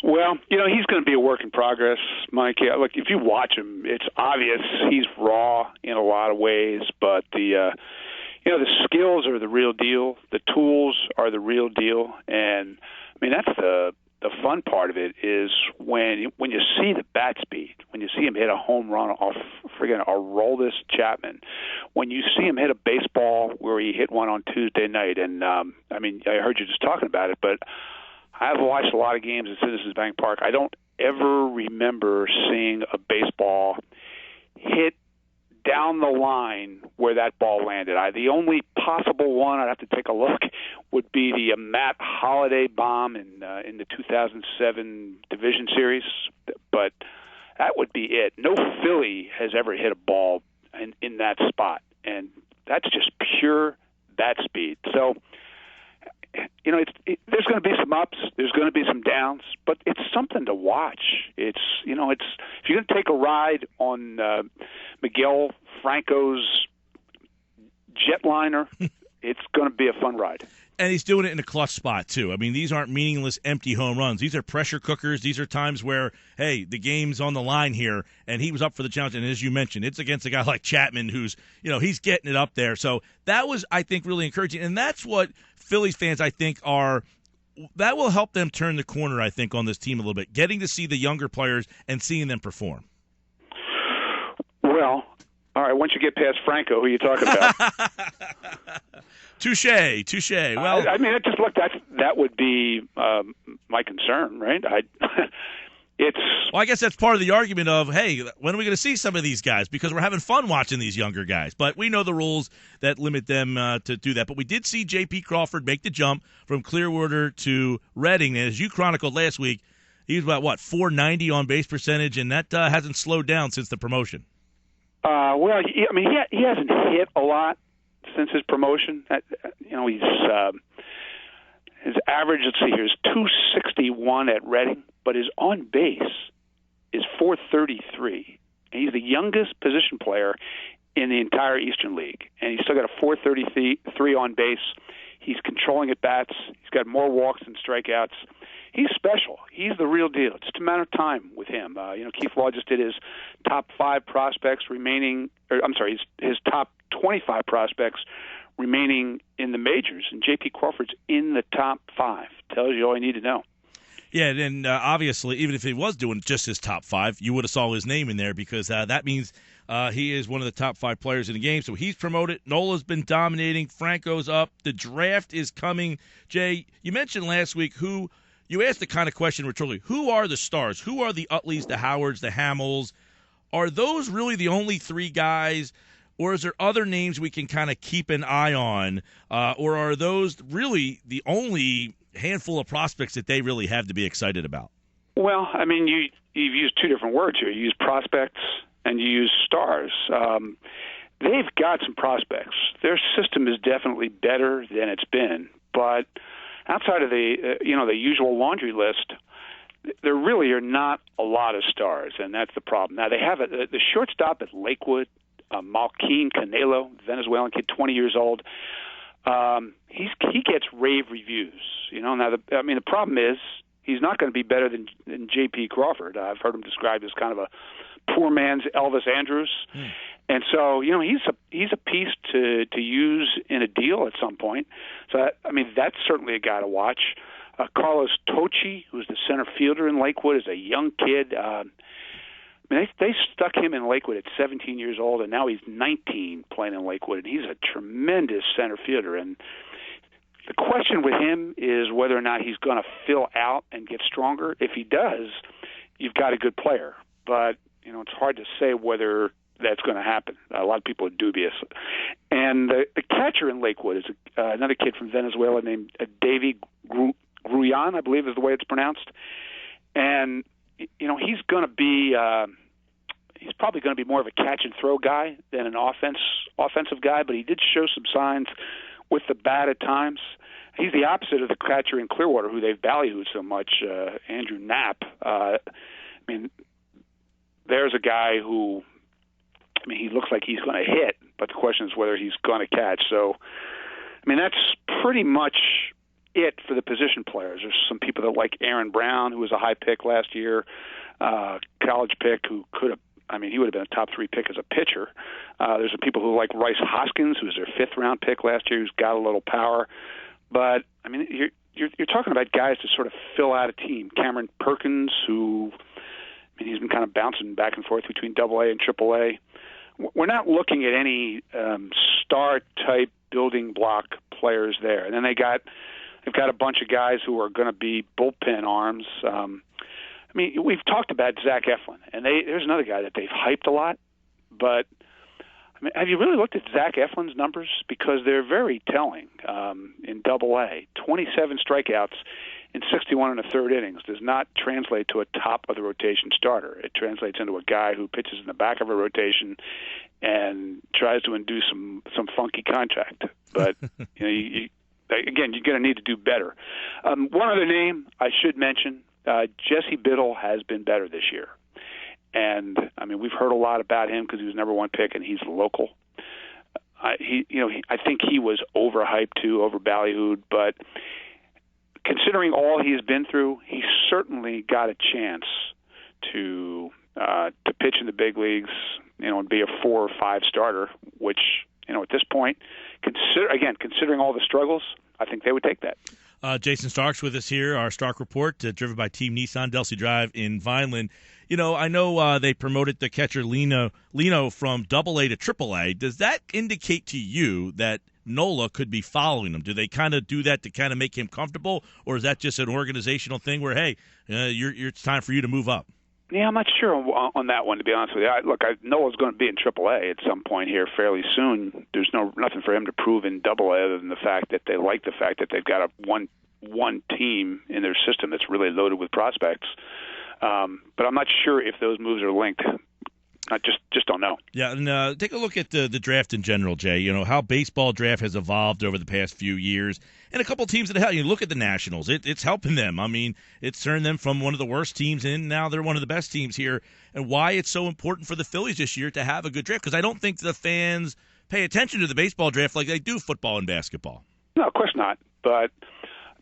Well, he's going to be a work in progress, Mike. Yeah, look, if you watch him, it's obvious he's raw in a lot of ways, but the skills are the real deal. The tools are the real deal, and that's the fun part of it is when you see the bat speed, when you see him hit a home run off friggin' Aroldis Chapman, when you see him hit a baseball where he hit one on Tuesday night, and I heard you just talking about it, but I've watched a lot of games at Citizens Bank Park. I don't ever remember seeing a baseball hit down the line where that ball landed. The only possible one, I'd have to take a look, would be the Matt Holliday bomb in the 2007 Division Series. But that would be it. No Philly has ever hit a ball in that spot. And that's just pure bat speed. So, there's going to be some ups, there's going to be some downs, but it's something to watch. It's if you're going to take a ride on Miguel Franco's jetliner, it's going to be a fun ride. And he's doing it in a clutch spot, too. These aren't meaningless, empty home runs. These are pressure cookers. These are times where, hey, the game's on the line here, and he was up for the challenge. And as you mentioned, it's against a guy like Chapman who's, he's getting it up there. So that was, I think, really encouraging. And that's what Phillies fans, I think, that will help them turn the corner, I think, on this team a little bit, getting to see the younger players and seeing them perform. Well, all right, once you get past Franco, who are you talking about? Touche. Well, that would be my concern, right? Well, I guess that's part of the argument of, hey, when are we going to see some of these guys? Because we're having fun watching these younger guys. But we know the rules that limit them to do that. But we did see J.P. Crawford make the jump from Clearwater to Reading. And as you chronicled last week, he was about, 490 on base percentage, and that hasn't slowed down since the promotion. He hasn't hit a lot since his promotion. He's his average, let's see here, is 261 at Reading, but his on base is 433. And he's the youngest position player in the entire Eastern League. And he's still got a 433 on base. He's controlling at bats. He's got more walks than strikeouts. He's special. He's the real deal. It's just a matter of time with him. Keith Law just did his top 5 prospects remaining, his top 25 prospects remaining in the majors, and J.P. Crawford's in the top 5. Tells you all you need to know. Yeah, and obviously, even if he was doing just his top 5, you would have saw his name in there because that means he is one of the top 5 players in the game. So he's promoted. Nola's been dominating. Franco's up. The draft is coming. Jay, you mentioned last week you asked the kind of question rhetorically, who are the stars? Who are the Utleys, the Howards, the Hamels? Are those really the only 3 guys, or is there other names we can kind of keep an eye on? Or are those really the only handful of prospects that they really have to be excited about? Well, you've used 2 different words here. You use prospects and you use stars. They've got some prospects. Their system is definitely better than it's been, but outside of the usual laundry list, there really are not a lot of stars, and that's the problem. Now, they have the shortstop at Lakewood, Malquin Canelo, Venezuelan kid, 20 years old. He gets rave reviews. Now, the problem is he's not going to be better than J.P. Crawford. I've heard him described as kind of a poor man's Elvis Andrus. And so, he's a piece to use in a deal at some point. So, that's certainly a guy to watch. Carlos Tochi, who's the center fielder in Lakewood, is a young kid. They stuck him in Lakewood at 17 years old, and now he's 19 playing in Lakewood, and he's a tremendous center fielder. And the question with him is whether or not he's going to fill out and get stronger. If he does, you've got a good player. But, it's hard to say whether that's going to happen. A lot of people are dubious. And the catcher in Lakewood is another kid from Venezuela named Davy Gruyan, I believe is the way it's pronounced. And, he's going to be he's probably going to be more of a catch-and-throw guy than an offensive guy, but he did show some signs with the bat at times. He's the opposite of the catcher in Clearwater, who they've ballyhooed so much, Andrew Knapp. There's a guy who, he looks like he's going to hit, but the question is whether he's going to catch. So, that's pretty much it for the position players. There's some people that like Aaron Brown, who was a high pick last year, college pick who could have. I mean, he would have been a top 3 pick as a pitcher. There's some people who like Rice Hoskins, who was their 5th round pick last year, who's got a little power. But I mean, you're talking about guys to sort of fill out a team. Cameron Perkins, who he's been kind of bouncing back and forth between AA and AAA. We're not looking at any star-type building block players there. And then they've got a bunch of guys who are going to be bullpen arms. I mean, we've talked about Zach Eflin, and there's another guy that they've hyped a lot. But I mean, have you really looked at Zach Eflin's numbers? Because they're very telling. In AA, 27 strikeouts in 61 1/3 innings does not translate to a top of the rotation starter. It translates into a guy who pitches in the back of a rotation and tries to induce some funky contact. But again, you're going to need to do better. One other name I should mention: Jesse Biddle has been better this year. And I mean, we've heard a lot about him because he was number 1 pick and he's local. I think he was overhyped too, overballyhooed. But considering all he's been through, he certainly got a chance to pitch in the big leagues, and be a 4 or 5 starter. Which, at this point, considering all the struggles, I think they would take that. Jayson Stark's with us here, our Stark Report, driven by Team Nissan, Delsey Drive in Vineland. I know they promoted the catcher Lino from AA to AAA. Does that indicate to you that Nola could be following him? Do they kind of do that to kind of make him comfortable, or is that just an organizational thing where, hey, it's time for you to move up? Yeah, I'm not sure on that one, to be honest with you. Nola's going to be in AAA at some point here fairly soon. There's nothing for him to prove in AA other than the fact that they like the fact that they've got a one team in their system that's really loaded with prospects. But I'm not sure if those moves are linked. I just don't know. Yeah, and take a look at the draft in general, Jay. How baseball draft has evolved over the past few years. And a couple teams that help. You look at the Nationals. It's helping them. I mean, it's turned them from one of the worst teams in. Now they're one of the best teams here. And why it's so important for the Phillies this year to have a good draft. Because I don't think the fans pay attention to the baseball draft like they do football and basketball. No, of course not. But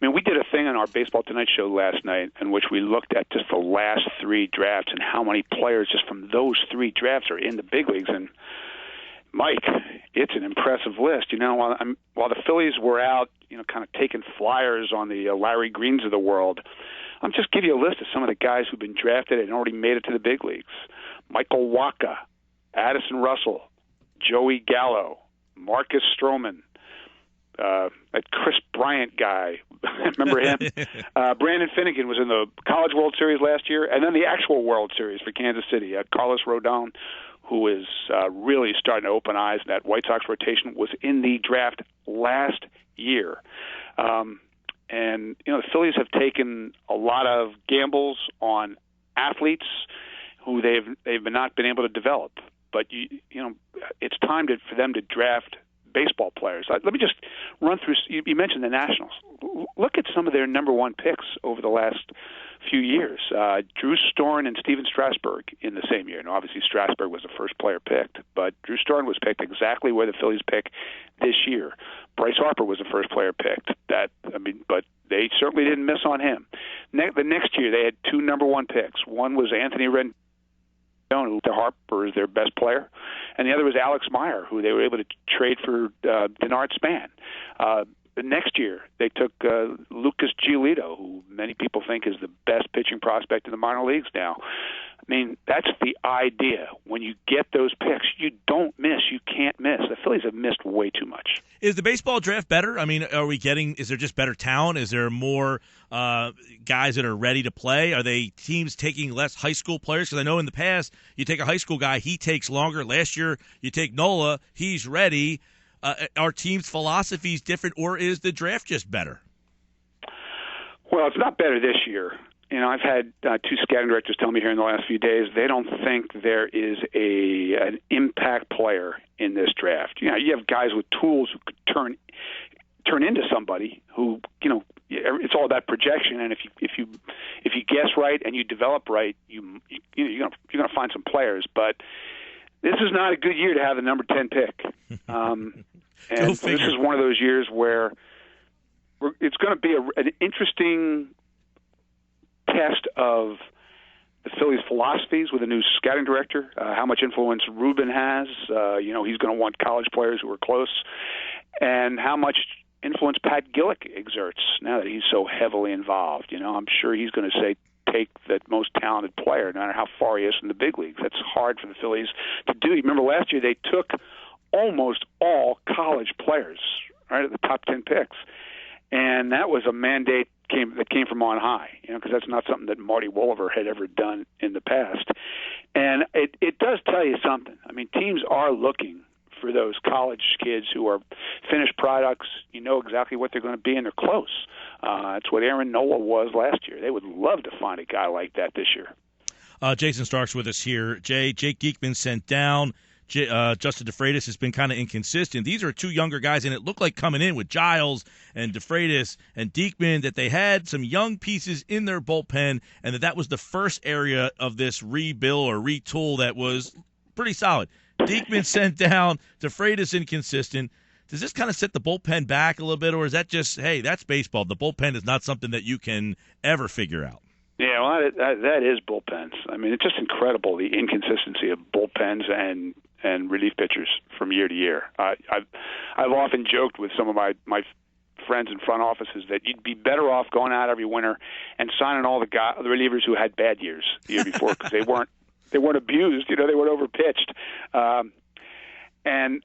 we did a thing on our Baseball Tonight show last night in which we looked at just the last 3 drafts and how many players just from those 3 drafts are in the big leagues. And, Mike, it's an impressive list. While the Phillies were out, kind of taking flyers on the Larry Greens of the world, I'm just give you a list of some of the guys who've been drafted and already made it to the big leagues. Michael Wacha, Addison Russell, Joey Gallo, Marcus Stroman, that Chris Bryant guy, remember him? Brandon Finnegan was in the College World Series last year, and then the actual World Series for Kansas City. Carlos Rodon, who is really starting to open eyes in that White Sox rotation, was in the draft last year. And the Phillies have taken a lot of gambles on athletes who they've not been able to develop. But it's time for them to draft baseball players. Let me just run through. You mentioned the Nationals. Look at some of their number 1 picks over the last few years. Drew Storen and Steven Strasburg in the same year. Now, obviously, Strasburg was the first player picked, but Drew Storen was picked exactly where the Phillies pick this year. Bryce Harper was the first player picked. But they certainly didn't miss on him. The next year, they had 2 number 1 picks. One was Anthony Rendon, who Harper is their best player, and the other was Alex Meyer, who they were able to trade for Denard Span. The next year, they took Lucas Giolito, who many people think is the best pitching prospect in the minor leagues now. That's the idea. When you get those picks, you don't miss. You can't miss. The Phillies have missed way too much. Is the baseball draft better? Is there just better talent? Is there more guys that are ready to play? Are they teams taking less high school players? Because I know in the past, you take a high school guy, he takes longer. Last year, you take Nola, he's ready. Are teams' philosophies different, or is the draft just better? Well, it's not better this year. I've had 2 scouting directors tell me here in the last few days they don't think there is an impact player in this draft. You have guys with tools who could turn into somebody who, it's all about projection. And if you guess right and you develop right, you're going to find some players. But this is not a good year to have the number 10 pick. And this is one of those years where it's going to be an interesting test of the Phillies' philosophies with a new scouting director, how much influence Rubin has. He's going to want college players who are close, and how much influence Pat Gillick exerts now that he's so heavily involved. I'm sure he's going to say, take the most talented player, no matter how far he is from the big leagues. That's hard for the Phillies to do. You remember last year they took almost all college players, right, at the top 10 picks. And that was a mandate that came from on high, because that's not something that Marty Wolver had ever done in the past. And it does tell you something. I mean, teams are looking for those college kids who are finished products. You know exactly what they're going to be, and they're close. That's what Aaron Nola was last year. They would love to find a guy like that this year. Jayson Stark's with us here. Jake Diekman sent down. Justin DeFreitas has been kind of inconsistent. These are two younger guys, and it looked like coming in with Giles and DeFreitas and Diekman that they had some young pieces in their bullpen, and that was the first area of this rebuild or retool that was pretty solid. Diekman sent down, DeFreitas inconsistent. Does this kind of set the bullpen back a little bit, or is that just, hey, that's baseball? The bullpen is not something that you can ever figure out. Yeah, well, that is bullpens. I mean, it's just incredible, the inconsistency of bullpens and relief pitchers from year to year. I've often joked with some of my friends in front offices that you'd be better off going out every winter and signing all the relievers who had bad years the year before, because they weren't abused, they weren't overpitched. And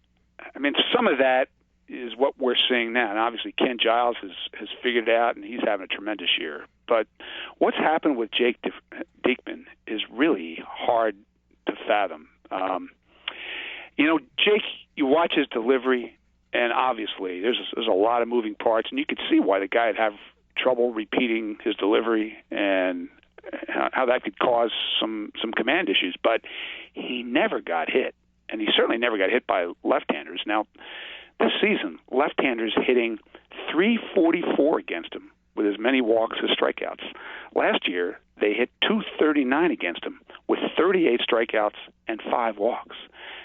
I mean, some of that is what we're seeing now. And obviously Ken Giles has figured it out, and he's having a tremendous year. But what's happened with Jake Diekman is really hard to fathom. Jake, you watch his delivery, and obviously there's a lot of moving parts, and you could see why the guy would have trouble repeating his delivery and how that could cause some command issues. But he never got hit, and he certainly never got hit by left-handers. Now, this season, left-handers hitting .344 against him with as many walks as strikeouts. Last year, they hit .239 against him with 38 strikeouts and 5 walks.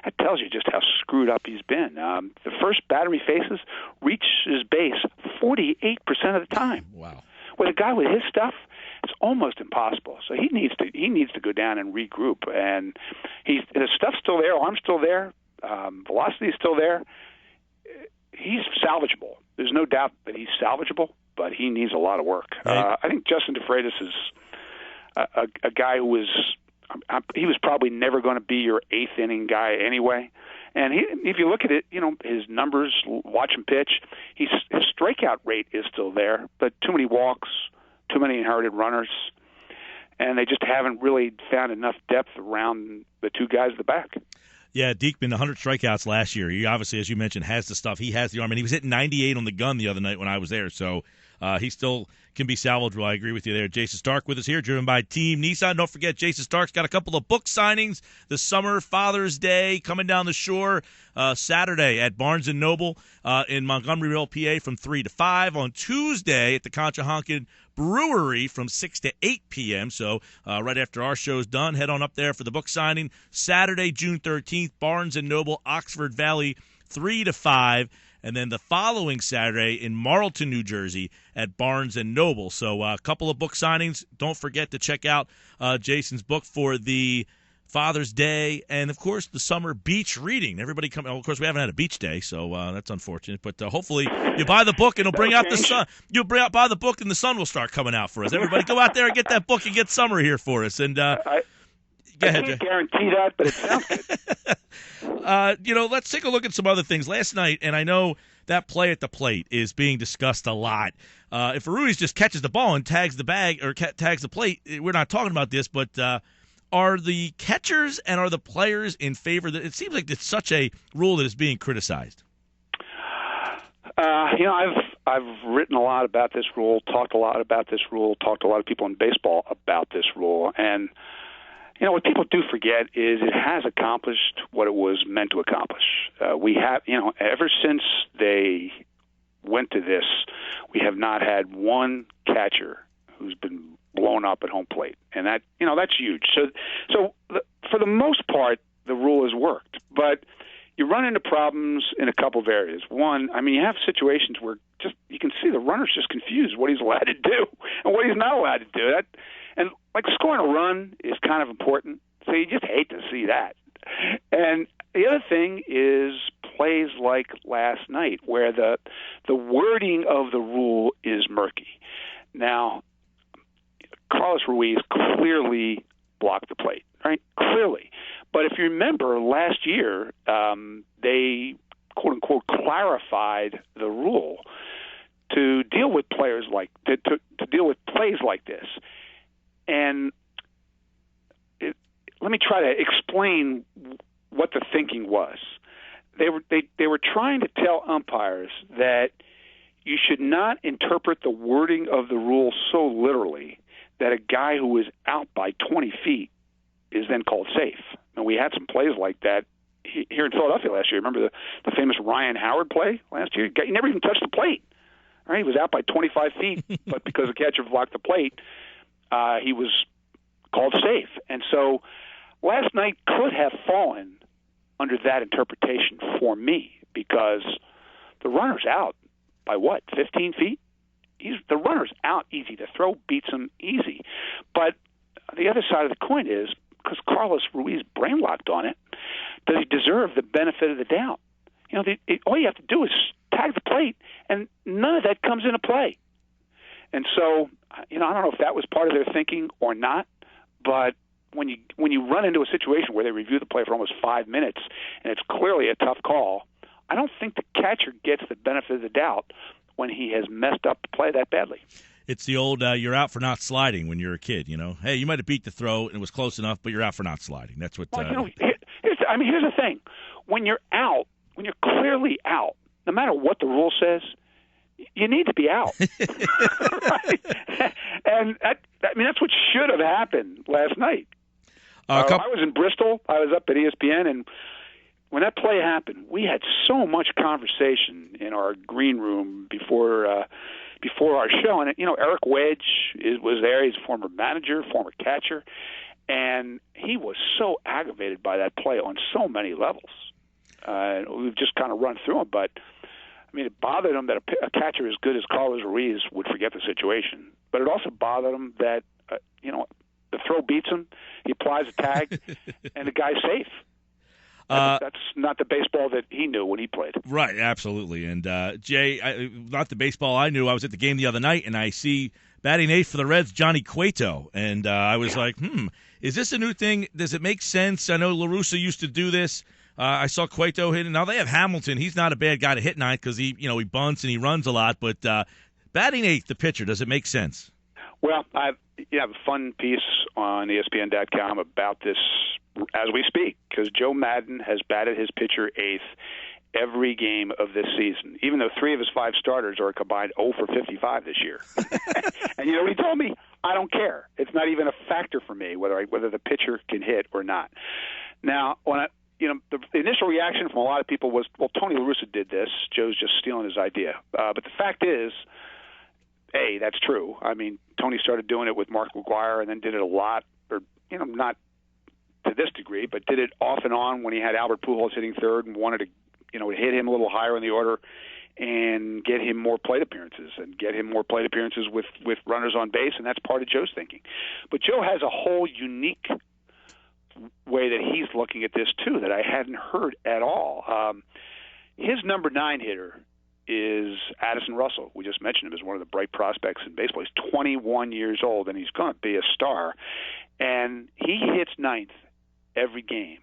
That tells you just how screwed up he's been. The first batter he faces reaches base 48% of the time. Wow. With a guy with his stuff, it's almost impossible. So he needs to go down and regroup. And his stuff's still there, arm's still there, velocity's still there. He's salvageable. There's no doubt that he's salvageable, but he needs a lot of work. Right. I think Justin DeFreitas is a guy who he was probably never going to be your eighth inning guy anyway. And if you look at it, his numbers, watch him pitch, his strikeout rate is still there, but too many walks, too many inherited runners, and they just haven't really found enough depth around the two guys at the back. Yeah, Diekman, 100 strikeouts last year. He obviously, as you mentioned, has the stuff. He has the arm, and he was hitting 98 on the gun the other night when I was there. So he still can be salvageable. I agree with you there. Jayson Stark with us here, driven by Team Nissan. Don't forget, Jayson Stark's got a couple of book signings this summer, Father's Day, coming down the shore Saturday at Barnes & Noble in Montgomeryville, PA from 3 to 5. On Tuesday at the Conshohocken Brewery from 6 to 8 p.m. So right after our show's done, head on up there for the book signing. Saturday, June 13th, Barnes & Noble, Oxford Valley, 3 to 5. And then the following Saturday in Marlton, New Jersey at Barnes & Noble. So a couple of book signings. Don't forget to check out Jayson's book for the Father's Day and, of course, the summer beach reading. Everybody come. Of course, we haven't had a beach day, so that's unfortunate. But hopefully you buy the book and it'll bring out the sun. You'll buy the book and the sun will start coming out for us. Everybody go out there and get that book and get summer here for us. And go ahead, can't guarantee that, but it sounds good. Let's take a look at some other things. Last night, and I know that play at the plate is being discussed a lot. If Ruiz just catches the ball and tags the bag or tags the plate, we're not talking about this, but are the catchers and are the players in favor? It seems like it's such a rule that is being criticized. I've written a lot about this rule, talked a lot about this rule, talked to a lot of people in baseball about this rule, and what people do forget is it has accomplished what it was meant to accomplish. We have, ever since they went to this, we have not had one catcher who's been blown up at home plate, and that's huge. So for the most part, the rule has worked, but you run into problems in a couple of areas. One, you have situations where you can see the runner's just confused what he's allowed to do and what he's not allowed to do. And like scoring a run is kind of important, so you just hate to see that. And the other thing is plays like last night where the wording of the rule is murky. Now, Carlos Ruiz clearly blocked the plate, right? Clearly. But if you remember last year, they quote unquote clarified the rule to deal with players like to deal with plays like this. And let me try to explain what the thinking was. They were trying to tell umpires that you should not interpret the wording of the rule so literally that a guy who is out by 20 feet is then called safe. And we had some plays like that here in Philadelphia last year. Remember the famous Ryan Howard play last year? He never even touched the plate. Right? He was out by 25 feet, but because the catcher blocked the plate, he was called safe. And so last night could have fallen under that interpretation for me because the runner's out by, 15 feet? The runner's out easy. The throw beats him easy. But the other side of the coin is, because Carlos Ruiz brain-locked on it, does he deserve the benefit of the doubt? All you have to do is tag the plate, and none of that comes into play. And so, I don't know if that was part of their thinking or not, but when you run into a situation where they review the play for almost 5 minutes and it's clearly a tough call, I don't think the catcher gets the benefit of the doubt when he has messed up the play that badly. It's the old you're out for not sliding when you're a kid, Hey, you might have beat the throw and it was close enough, but you're out for not sliding. That's what here's the thing. When you're clearly out, no matter what the rule says, you need to be out. Right? And that's what should have happened last night. I was in Bristol. I was up at ESPN, and when that play happened, we had so much conversation in our green room before our show. And Eric WENJ was there. He's a former manager, former catcher, and he was so aggravated by that play on so many levels. We've just kind of run through them, but it bothered him that a catcher as good as Carlos Ruiz would forget the situation. But it also bothered him that the throw beats him, he applies a tag, and the guy's safe. That's not the baseball that he knew when he played. Right, absolutely. And, Jay, not the baseball I knew. I was at the game the other night, and I see batting eighth for the Reds, Johnny Cueto. And I was like, is this a new thing? Does it make sense? I know La Russa used to do this. I saw Cueto hit it. Now they have Hamilton. He's not a bad guy to hit ninth because he bunts and he runs a lot. But batting eighth, the pitcher, does it make sense? Well, I have a fun piece on ESPN.com about this as we speak, because Joe Madden has batted his pitcher eighth every game of this season, even though 3 of his 5 starters are combined 0 for 55 this year. And you know what he told me? I don't care. It's not even a factor for me whether the pitcher can hit or not. Now, when the initial reaction from a lot of people was, well, Tony La Russa did this. Joe's just stealing his idea. But the fact is, A, that's true. Tony started doing it with Mark McGwire and then did it a lot, or, not to this degree, but did it off and on when he had Albert Pujols hitting third and wanted to, hit him a little higher in the order and get him more plate appearances with runners on base, and that's part of Joe's thinking. But Joe has a whole unique way that he's looking at this, too, that I hadn't heard at all. His number 9 hitter is Addison Russell. We just mentioned him as one of the bright prospects in baseball. He's 21 years old, and he's going to be a star. And he hits ninth every game.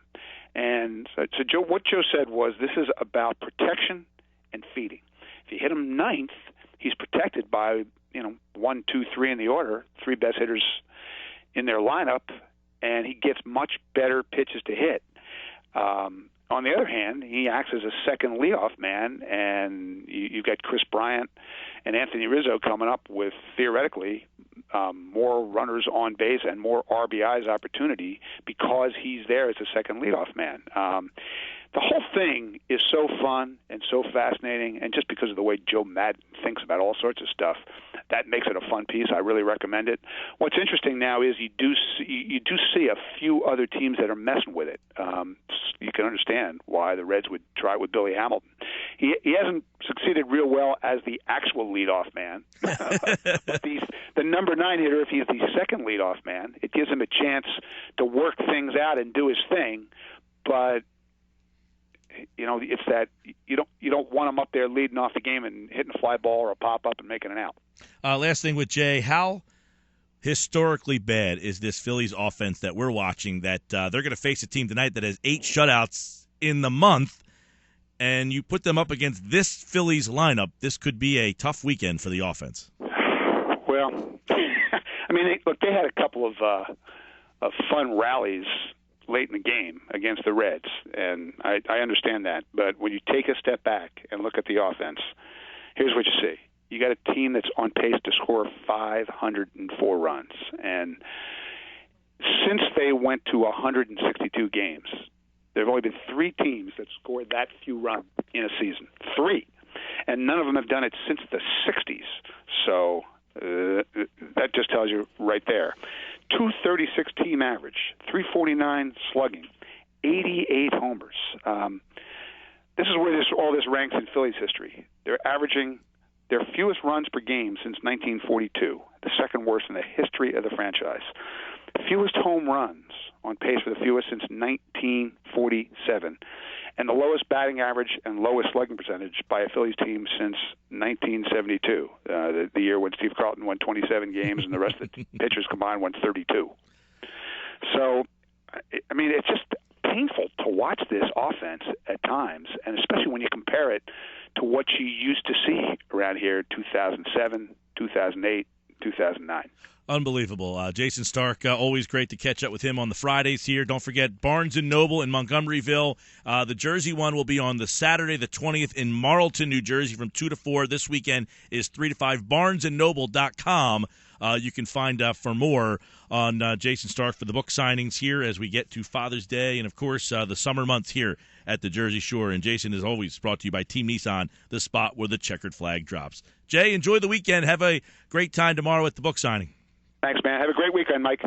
And so Joe, what Joe said was, this is about protection and feeding. If you hit him ninth, he's protected by 1, 2, 3 in the order, 3 best hitters in their lineup, and he gets much better pitches to hit. On the other hand, he acts as a second leadoff man, and you've got Chris Bryant and Anthony Rizzo coming up with, theoretically, more runners on base and more RBIs opportunity because he's there as a second leadoff man. The whole thing is so fun and so fascinating, and just because of the way Joe Madden thinks about all sorts of stuff, that makes it a fun piece. I really recommend it. What's interesting now is you do see a few other teams that are messing with it. You can understand why the Reds would try it with Billy Hamilton. He hasn't succeeded real well as the actual leadoff man. But the number 9 hitter, if he's the second leadoff man, it gives him a chance to work things out and do his thing. But it's that you don't want him up there leading off the game and hitting a fly ball or a pop up and making an out. Last thing with Jay, how historically bad is this Phillies offense that we're watching? That they're going to face a team tonight that has 8 shutouts in the month, and you put them up against this Phillies lineup. This could be a tough weekend for the offense. Well, I mean, they had a couple of fun rallies late in the game against the Reds, and I understand that. But when you take a step back and look at the offense, here's what you see. You got a team that's on pace to score 504 runs. And since they went to 162 games, there have only been 3 teams that scored that few runs in a season. 3. And none of them have done it since the 60s. So that just tells you right there. 236 team average, 349 slugging, 88 homers. This is where all this ranks in Phillies history. They're averaging their fewest runs per game since 1942, the second worst in the history of the franchise. Fewest home runs, on pace for the fewest since 1947, and the lowest batting average and lowest slugging percentage by a Phillies team since 1972, the year when Steve Carlton won 27 games and the rest of the pitchers combined won 32. So, I mean, it's just painful to watch this offense at times, and especially when you compare it to what you used to see around here 2007, 2008, 2009. Unbelievable. Jayson Stark, always great to catch up with him on the Fridays here. Don't forget Barnes & Noble in Montgomeryville. The Jersey one will be on the Saturday, the 20th, in Marlton, New Jersey from 2 to 4. This weekend is 3 to 5. BarnesandNoble.com. You can find out for more on Jayson Stark for the book signings here as we get to Father's Day and, of course, the summer months here at the Jersey Shore. And Jayson is always brought to you by Team Nissan, the spot where the checkered flag drops. Jay, enjoy the weekend. Have a great time tomorrow at the book signing. Thanks, man. Have a great weekend, Mike.